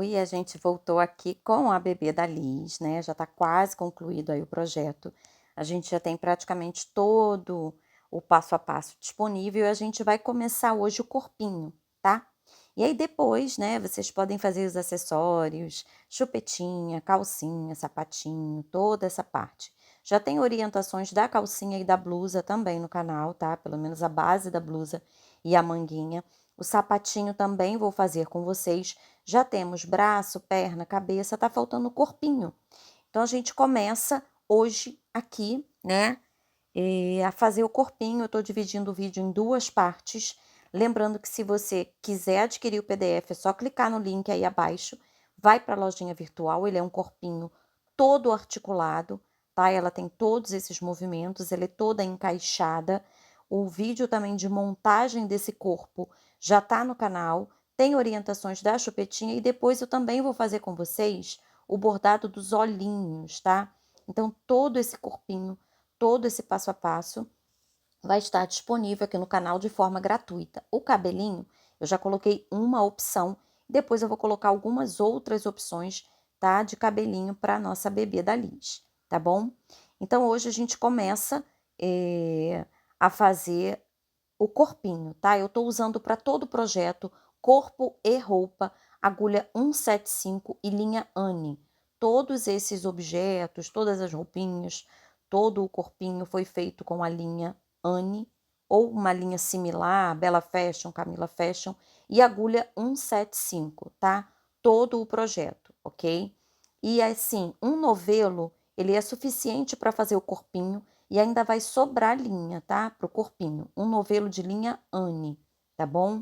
Oi, a gente voltou aqui com a bebê da Liz, né? Já está quase concluído aí o projeto. A gente já tem praticamente todo o passo a passo disponível e a gente vai começar hoje o corpinho, tá? E aí depois, né, vocês podem fazer os acessórios, chupetinha, calcinha, sapatinho, toda essa parte. Já tem orientações da calcinha e da blusa também no canal, tá? Pelo menos a base da blusa e a manguinha. O sapatinho também vou fazer com vocês. Já temos braço, perna, cabeça, tá faltando o corpinho. Então a gente começa hoje aqui, né, a fazer o corpinho. Eu tô dividindo o vídeo em duas partes. Lembrando que se você quiser adquirir o PDF, é só clicar no link aí abaixo. Vai para a lojinha virtual, ele é um corpinho todo articulado, tá? Ela tem todos esses movimentos, ela é toda encaixada. O vídeo também de montagem desse corpo já tá no canal. Tem orientações da chupetinha e depois eu também vou fazer com vocês o bordado dos olhinhos, tá? Então, todo esse corpinho, todo esse passo a passo vai estar disponível aqui no canal de forma gratuita. O cabelinho, eu já coloquei uma opção, depois eu vou colocar algumas outras opções, tá? De cabelinho para nossa bebê da Liz, tá bom? Então, hoje a gente começa a fazer o corpinho, tá? Eu tô usando para todo o projeto corpo e roupa, agulha 175 e linha Anne. Todos esses objetos, todas as roupinhas, todo o corpinho foi feito com a linha Anne ou uma linha similar, Bella Fashion, Camila Fashion e agulha 175, tá? Todo o projeto, ok? E assim, um novelo, ele é suficiente para fazer o corpinho e ainda vai sobrar linha, tá? Pro corpinho. Um novelo de linha Anne, tá bom?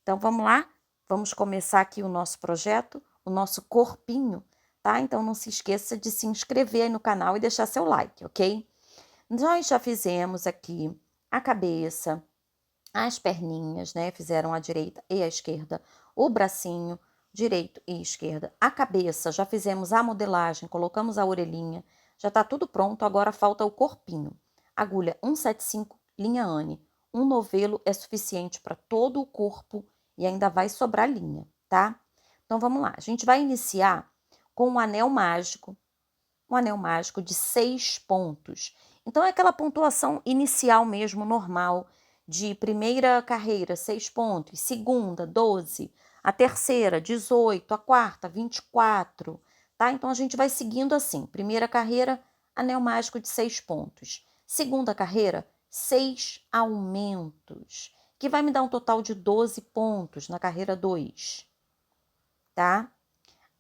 Então vamos lá? Vamos começar aqui o nosso projeto, o nosso corpinho, tá? Então não se esqueça de se inscrever aí no canal e deixar seu like, ok? Nós já fizemos aqui a cabeça, as perninhas, né? Fizeram a direita e a esquerda, o bracinho direito e esquerda, a cabeça, já fizemos a modelagem, colocamos a orelhinha, já tá tudo pronto, agora falta o corpinho. Agulha 175, linha Anne. Um novelo é suficiente para todo o corpo e ainda vai sobrar linha, tá? Então vamos lá, a gente vai iniciar com um anel mágico de 6 pontos. Então é aquela pontuação inicial mesmo, normal, de primeira carreira, 6 pontos, segunda, 12, a terceira, 18, a quarta, 24, tá? Então a gente vai seguindo assim. Primeira carreira, anel mágico de 6 pontos. Segunda carreira, 6 aumentos, que vai me dar um total de 12 pontos na carreira 2, tá?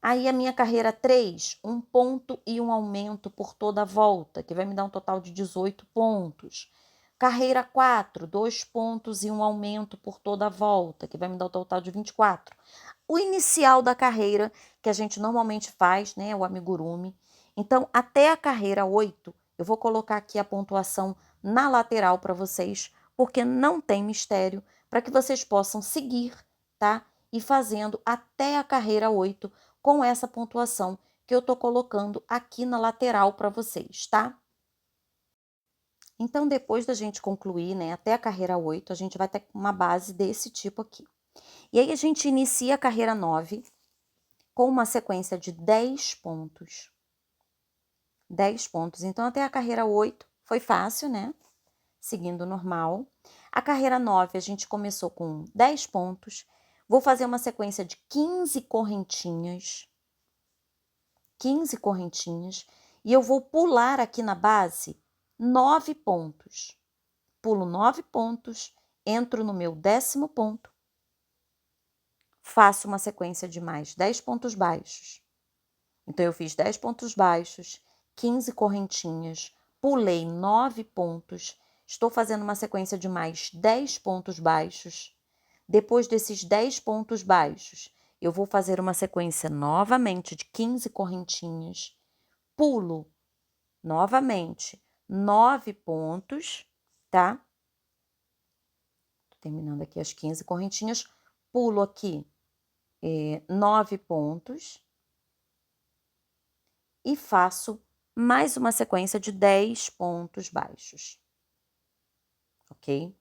Aí a minha carreira 3, um ponto e um aumento por toda a volta, que vai me dar um total de 18 pontos. Carreira 4, 2 pontos e um aumento por toda a volta, que vai me dar um total de 24. O inicial da carreira, que a gente normalmente faz, né, o amigurumi. Então, até a carreira 8, eu vou colocar aqui a pontuação na lateral para vocês, porque não tem mistério, para que vocês possam seguir, tá? E fazendo até a carreira 8 com essa pontuação que eu tô colocando aqui na lateral para vocês, tá? Então, depois da gente concluir, né, até a carreira 8, a gente vai ter uma base desse tipo aqui. E aí a gente inicia a carreira 9 com uma sequência de 10 pontos. 10 pontos. Então, até a carreira 8 foi fácil, né? Seguindo normal. A carreira 9 a gente começou com 10 pontos. Vou fazer uma sequência de 15 correntinhas. 15 correntinhas. E eu vou pular aqui na base 9 pontos. Pulo 9 pontos, entro no meu 10º ponto, faço uma sequência de mais 10 pontos baixos. Então, eu fiz 10 pontos baixos, 15 correntinhas, pulei 9 pontos, estou fazendo uma sequência de mais 10 pontos baixos. Depois desses 10 pontos baixos, eu vou fazer uma sequência novamente de 15 correntinhas, pulo novamente 9 pontos, tá? Tô terminando aqui as 15 correntinhas, pulo aqui 9 pontos e faço mais uma sequência de 10 pontos baixos, ok?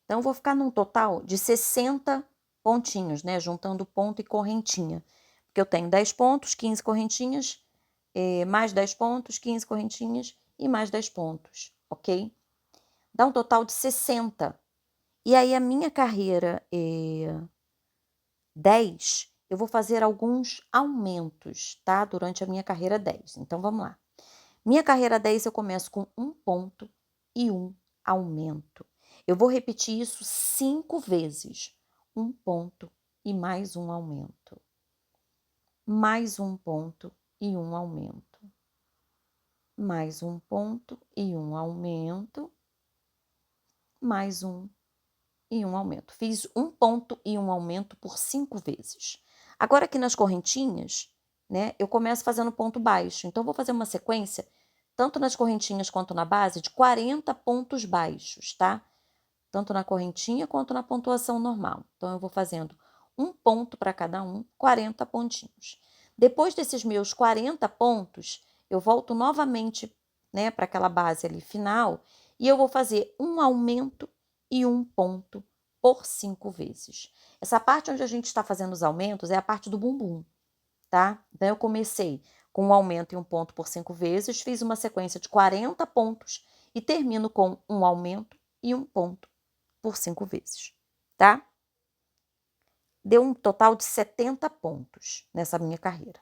Então, eu vou ficar num total de 60 pontinhos, né? Juntando ponto e correntinha. Porque porque eu tenho 10 pontos, 15 correntinhas, mais 10 pontos, 15 correntinhas e mais 10 pontos, ok? Dá um total de 60. E aí a minha carreira 10, eu vou fazer alguns aumentos, tá? Durante a minha carreira 10. Então, vamos lá. Minha carreira 10, eu começo com um ponto e um aumento. Eu vou repetir isso 5 vezes. Um ponto e mais um aumento. Mais um ponto e um aumento. Mais um ponto e um aumento. Mais um e um aumento. Fiz um ponto e um aumento por 5 vezes. Agora aqui nas correntinhas, né, eu começo fazendo ponto baixo. Então, vou fazer uma sequência, tanto nas correntinhas quanto na base, de 40 pontos baixos, tá? Tanto na correntinha quanto na pontuação normal. Então, eu vou fazendo um ponto para cada um, 40 pontinhos. Depois desses meus 40 pontos, eu volto novamente, né, para aquela base ali final, e eu vou fazer um aumento e um ponto por 5 vezes. Essa parte onde a gente está fazendo os aumentos é a parte do bumbum, tá? Então, eu comecei com um aumento e um ponto por 5 vezes, fiz uma sequência de 40 pontos e termino com um aumento e um ponto por 5 vezes, tá? Deu um total de 70 pontos nessa minha carreira.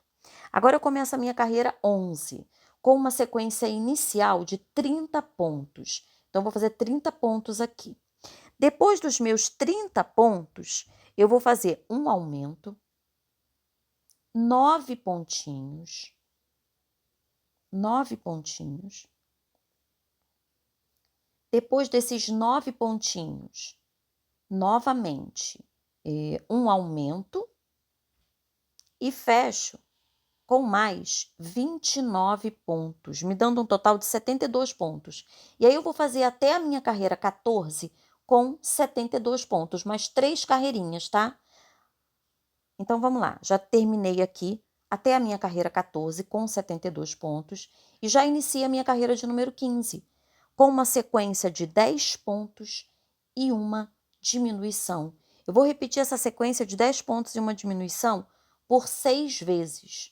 Agora eu começo a minha carreira 11, com uma sequência inicial de 30 pontos. Então, eu vou fazer 30 pontos aqui. Depois dos meus 30 pontos, eu vou fazer um aumento, 9 pontinhos, 9 pontinhos. Depois desses 9 pontinhos, novamente, um aumento e fecho com mais 29 pontos, me dando um total de 72 pontos. E aí eu vou fazer até a minha carreira 14 com 72 pontos, mais 3 carreirinhas, tá? Então, vamos lá. Já terminei aqui até a minha carreira 14 com 72 pontos e já iniciei a minha carreira de número 15, com uma sequência de 10 pontos e uma diminuição. Eu vou repetir essa sequência de 10 pontos e uma diminuição por 6 vezes,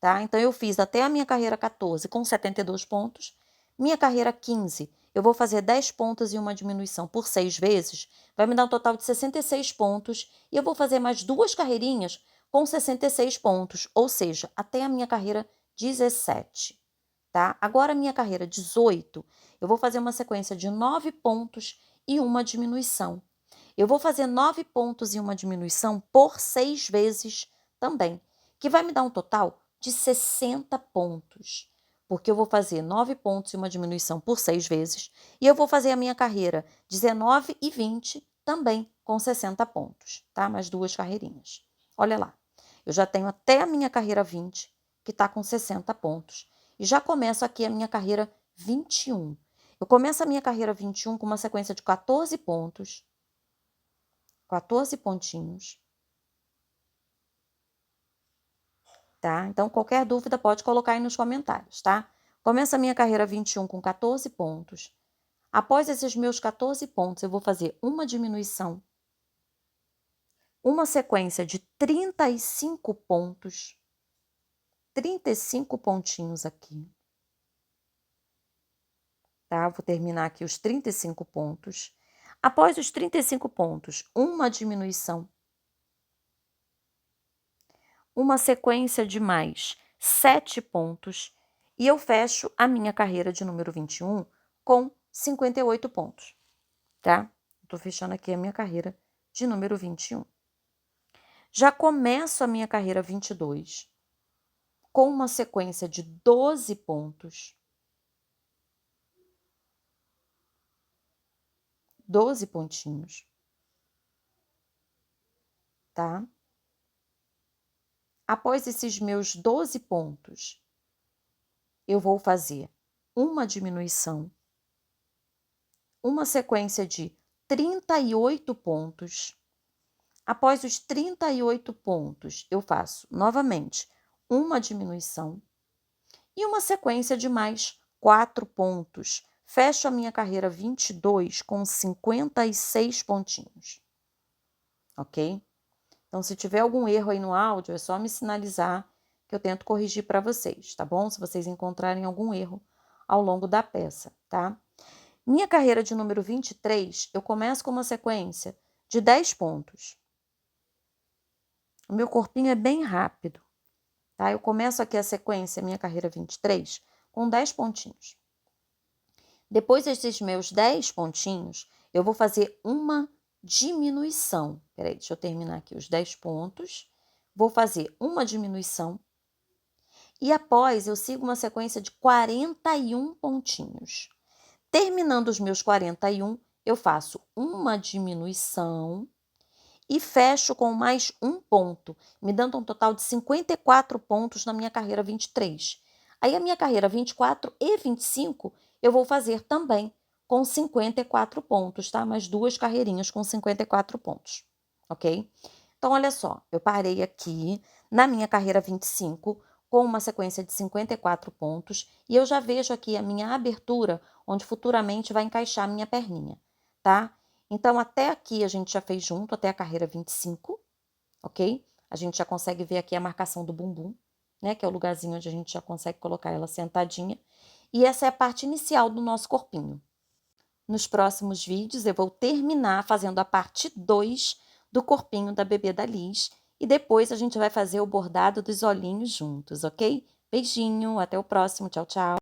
tá? Então, eu fiz até a minha carreira 14 com 72 pontos, minha carreira 15, eu vou fazer 10 pontos e uma diminuição por 6 vezes, vai me dar um total de 66 pontos, e eu vou fazer mais 2 carreirinhas com 66 pontos, ou seja, até a minha carreira 17, tá? Agora, a minha carreira 18, eu vou fazer uma sequência de 9 pontos e uma diminuição. Eu vou fazer 9 pontos e uma diminuição por 6 vezes também, que vai me dar um total de 60 pontos, porque eu vou fazer 9 pontos e uma diminuição por 6 vezes, e eu vou fazer a minha carreira 19 e 20 também com 60 pontos, tá? Mais 2 carreirinhas. Olha lá, eu já tenho até a minha carreira 20, que está com 60 pontos, e já começo aqui a minha carreira 21. Eu começo a minha carreira 21 com uma sequência de 14 pontos, 14 pontinhos, tá? Então, qualquer dúvida pode colocar aí nos comentários, tá? Começa a minha carreira 21 com 14 pontos. Após esses meus 14 pontos, eu vou fazer uma diminuição, uma sequência de 35 pontos, 35 pontinhos aqui, tá? Vou terminar aqui os 35 pontos. Após os 35 pontos, uma diminuição, uma sequência de mais 7 pontos, e eu fecho a minha carreira de número 21 com 58 pontos, tá? Estou fechando aqui a minha carreira de número 21. Já começo a minha carreira 22 com uma sequência de 12 pontos, 12 pontinhos, tá? Após esses meus 12 pontos, eu vou fazer uma diminuição, uma sequência de 38 pontos. Após os 38 pontos, eu faço novamente uma diminuição e uma sequência de mais 4 pontos. Fecho a minha carreira 22 com 56 pontinhos, ok? Então, se tiver algum erro aí no áudio, é só me sinalizar que eu tento corrigir para vocês, tá bom? Se vocês encontrarem algum erro ao longo da peça, tá? Minha carreira de número 23, eu começo com uma sequência de 10 pontos. O meu corpinho é bem rápido, tá? Eu começo aqui a sequência, minha carreira 23, com 10 pontinhos. Depois desses meus 10 pontinhos, eu vou fazer uma diminuição. Peraí, deixa eu terminar aqui os 10 pontos. Vou fazer uma diminuição. E após, eu sigo uma sequência de 41 pontinhos. Terminando os meus 41, eu faço uma diminuição e fecho com mais um ponto, me dando um total de 54 pontos na minha carreira 23. Aí a minha carreira 24 e 25 eu vou fazer também com 54 pontos, tá? Mais duas carreirinhas com 54 pontos, ok? Então, olha só, eu parei aqui na minha carreira 25 com uma sequência de 54 pontos e eu já vejo aqui a minha abertura, onde futuramente vai encaixar a minha perninha, tá? Então, até aqui a gente já fez junto, até a carreira 25, ok? A gente já consegue ver aqui a marcação do bumbum, né? Que é o lugarzinho onde a gente já consegue colocar ela sentadinha. E essa é a parte inicial do nosso corpinho. Nos próximos vídeos eu vou terminar fazendo a parte 2 do corpinho da bebê da Liz. E depois a gente vai fazer o bordado dos olhinhos juntos, ok? Beijinho, até o próximo. Tchau, tchau.